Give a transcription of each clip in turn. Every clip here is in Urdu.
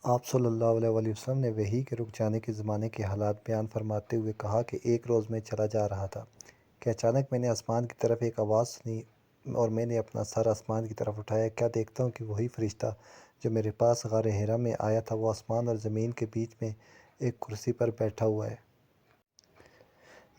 آپ صلی اللہ علیہ وآلہ وسلم نے وحی کے رک جانے کے زمانے کے حالات بیان فرماتے ہوئے کہا کہ ایک روز میں چلا جا رہا تھا کہ اچانک میں نے آسمان کی طرف ایک آواز سنی اور میں نے اپنا سر آسمان کی طرف اٹھایا، کیا دیکھتا ہوں کہ وہی فرشتہ جو میرے پاس غار حرا میں آیا تھا وہ آسمان اور زمین کے بیچ میں ایک کرسی پر بیٹھا ہوا ہے۔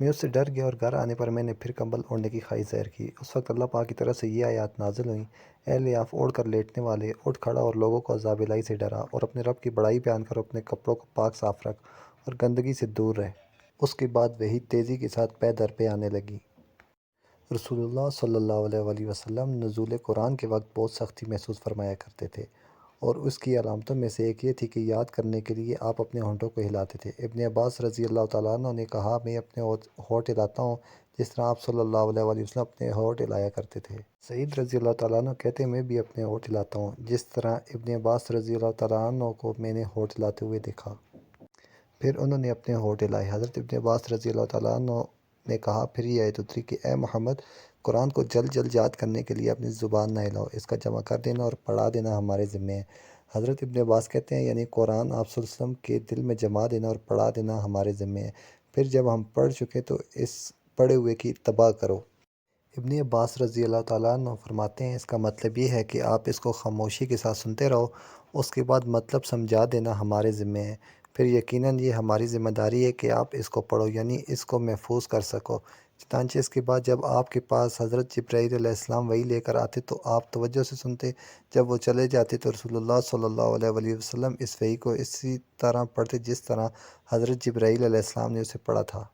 میں اس سے ڈر گیا اور گھر آنے پر میں نے پھر کمبل اوڑھنے کی خواہش ظاہر کی۔ اس وقت اللہ پاک کی طرف سے یہ آیات نازل ہوئیں: اے لیاف اوڑھ کر لیٹنے والے، اٹھ کھڑا اور لوگوں کو عذاب الہی سے ڈرا، اور اپنے رب کی بڑائی بیان کر، اپنے کپڑوں کو پاک صاف رکھ اور گندگی سے دور رہ۔ اس کے بعد وحی تیزی کے ساتھ پے در پے آنے لگی۔ رسول اللہ صلی اللہ علیہ وآلہ وسلم نزول قرآن کے وقت بہت سختی محسوس فرمایا کرتے تھے، اور اس کی علامتوں میں سے ایک یہ تھی کہ یاد کرنے کے لیے آپ اپنے ہونٹوں کو ہلاتے تھے۔ ابن عباس رضی اللہ تعالیٰ عنہ نے کہا، میں اپنے ہونٹ ہلاتا ہوں جس طرح آپ صلی اللہ علیہ وآلہ وسلم اپنے ہونٹ ہلایا کرتے تھے۔ سعید رضی اللہ تعالیٰ عنہ کہتے ہیں، میں بھی اپنے ہونٹ ہلاتا ہوں جس طرح ابن عباس رضی اللہ تعالیٰ عنہ کو میں نے ہونٹ ہلاتے ہوئے دیکھا۔ پھر انہوں نے اپنے ہونٹ ہلائے۔ حضرت ابن عباس رضی اللہ تعالیٰ عنہ نے کہا، پھر یہ آیت اتری کہ اے محمد، قرآن کو جلد جلد یاد کرنے کے لیے اپنی زبان نہ ہلاؤ، اس کا جمع کر دینا اور پڑھا دینا ہمارے ذمہ ہے۔ حضرت ابن عباس کہتے ہیں، یعنی قرآن آپ صلی اللہ علیہ وسلم کے دل میں جما دینا اور پڑھا دینا ہمارے ذمہ ہے، پھر جب ہم پڑھ چکے تو اس پڑھے ہوئے کی اتباع کرو۔ ابن عباس رضی اللہ تعالیٰ عنہ فرماتے ہیں، اس کا مطلب یہ ہے کہ آپ اس کو خاموشی کے ساتھ سنتے رہو، اس کے بعد مطلب سمجھا دینا ہمارے ذمہ ہے، پھر یقیناً یہ ہماری ذمہ داری ہے کہ آپ اس کو پڑھو، یعنی اس کو محفوظ کر سکو۔ چنانچہ اس کے بعد جب آپ کے پاس حضرت جبرائیل علیہ السلام وحی لے کر آتے تو آپ توجہ سے سنتے، جب وہ چلے جاتے تو رسول اللہ صلی اللہ علیہ وآلہ وسلم اس وحی کو اسی طرح پڑھتے جس طرح حضرت جبرائیل علیہ السلام نے اسے پڑھا تھا۔